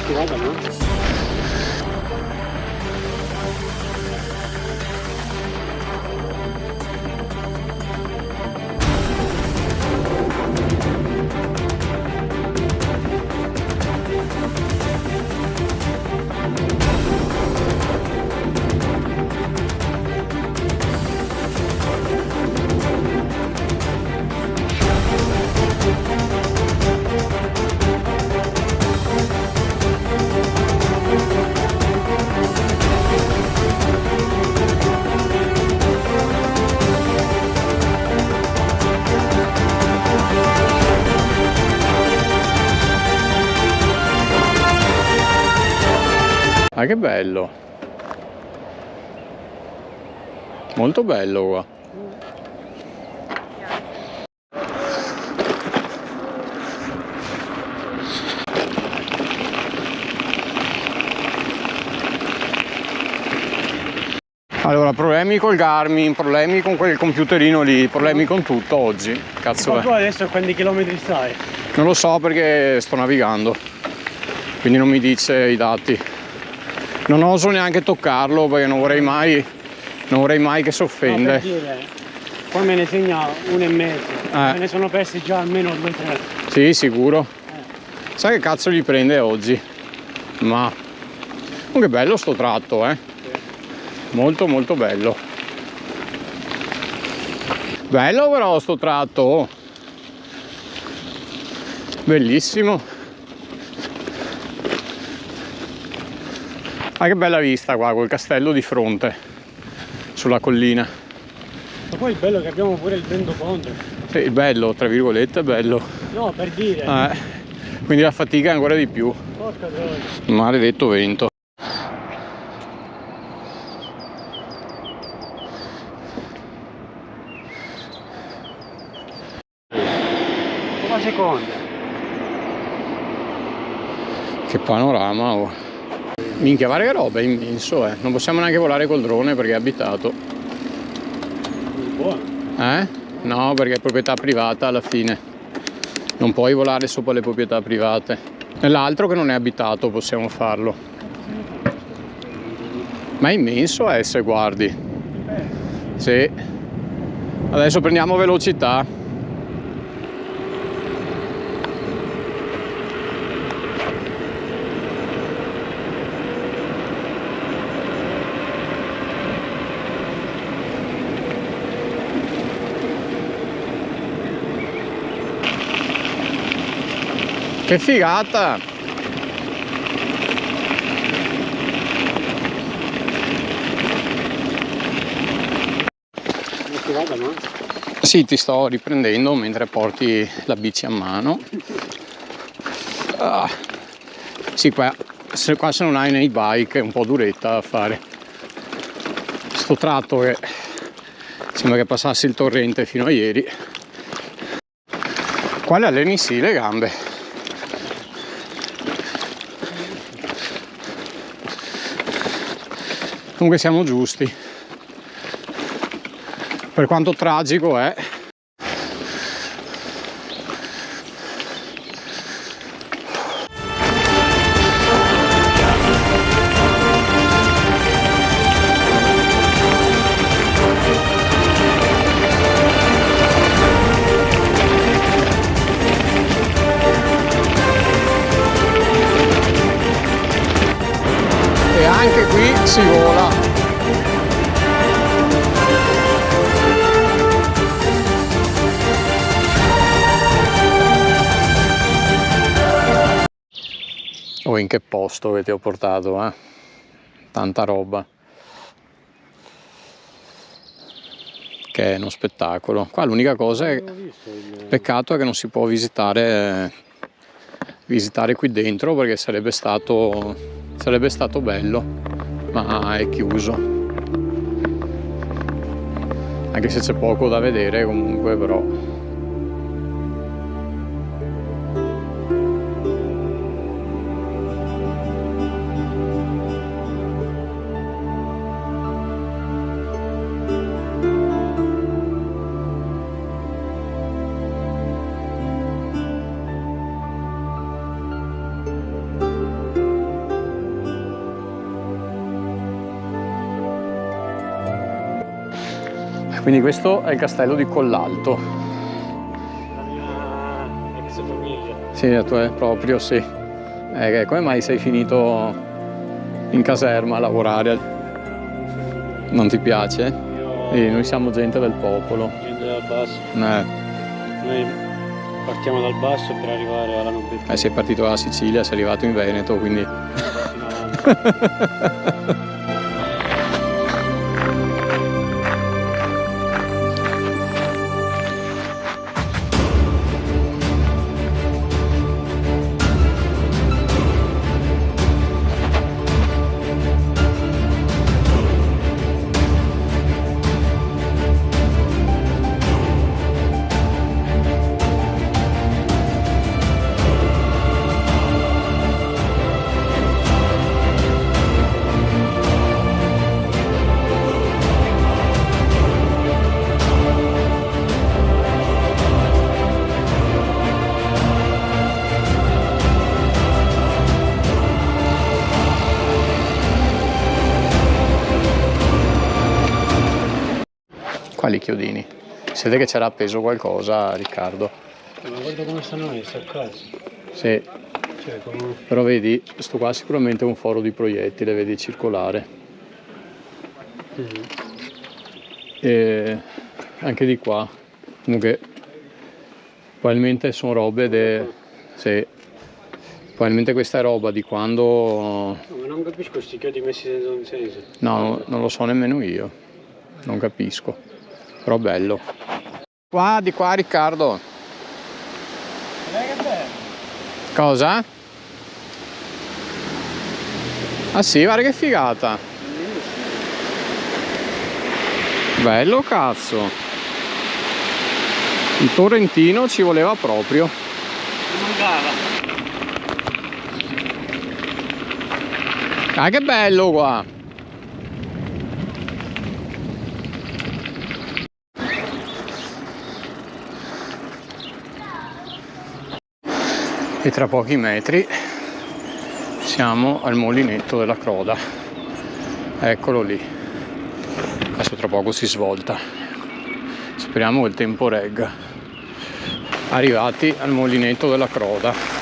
Schivata, no? Ma che bello, molto bello qua. Allora, problemi col Garmin, problemi con quel computerino lì, problemi con tutto oggi. Cazzo Ma è? tu adesso a quanti chilometri stai? Non lo so perché sto navigando, quindi non mi dice i dati. Non oso neanche toccarlo perché non vorrei mai che si No, offende. per dire, poi me ne segna 1,5. Me ne sono persi già almeno 2-3. Sì, sicuro. Sai che cazzo gli prende oggi? Ma comunque bello sto tratto, eh? Molto molto bello. Bello però sto tratto. Bellissimo. Ah, che bella vista qua col castello di fronte sulla collina. Ma poi il bello è che abbiamo pure il vento contro. Sì, bello, tra virgolette, bello. No, per dire. Quindi la fatica è ancora di più. Porca troia. Maledetto vento. Una seconda. Che panorama, oh. Minchia, guarda che roba, è immenso, eh. Non possiamo neanche volare col drone perché è abitato. Buono. No, perché è proprietà privata alla fine. Non puoi volare sopra le proprietà private. Nell'altro che non è abitato possiamo farlo. Ma è immenso, se guardi. Sì. Adesso prendiamo velocità. Che figata! Una schivata, no? Sì, ti sto riprendendo mentre porti la bici a mano. Sì, qua se non hai nei bike è un po' duretta da fare. Sto tratto che sembra che passassi il torrente fino a ieri. Qua le alleni sì le gambe. Comunque siamo giusti, per quanto tragico è. E anche qui si vola. Oh, in che posto che ti ho portato, eh? Tanta roba. Che è uno spettacolo. Qua l'unica cosa è, peccato è che non si può visitare qui dentro perché sarebbe stato bello, ma è chiuso. Anche se c'è poco da vedere comunque, però. Quindi questo è il castello di Collalto. La mia ex famiglia. Sì, la tua proprio, sì. Come mai sei finito in caserma a lavorare? Non ti piace? Noi siamo gente del popolo. Gente dal basso. Noi partiamo dal basso per arrivare alla nobiltà. Sei partito dalla Sicilia, sei arrivato in Veneto, quindi... Quali chiodini? Si vede che c'era appeso qualcosa, Riccardo. Ma guarda come stanno messi a caso. Sì. Cioè, come... Però vedi, sto qua sicuramente è un foro di proiettile, vedi, circolare. E anche di qua, comunque, probabilmente sono robe sì. Probabilmente questa è roba di quando... No, ma non capisco questi chiodi messi senza un senso. No, non lo so nemmeno io. Non capisco. Però bello. Qua, di qua, Riccardo. Che bello. Cosa? Ah sì, guarda che figata. Bello cazzo. Il torrentino ci voleva proprio. Mi mancava. Ah che bello qua. E tra pochi metri siamo al molinetto della Croda. Eccolo lì. Adesso tra poco si svolta. Speriamo che il tempo regga. Arrivati al molinetto della Croda.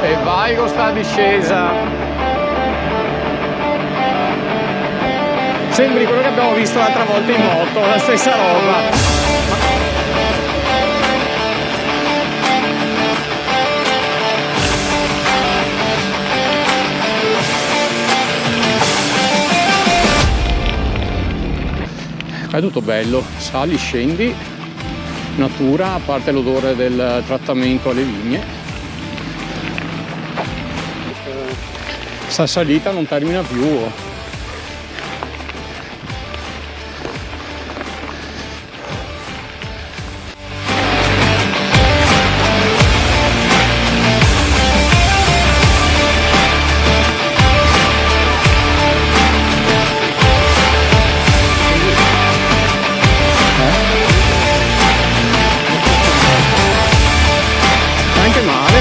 E vai con sta discesa. Sembri quello che abbiamo visto l'altra volta in moto, la stessa roba. È tutto bello, sali, scendi, natura, a parte l'odore del trattamento alle vigne. Sta salita non termina più. Anche male.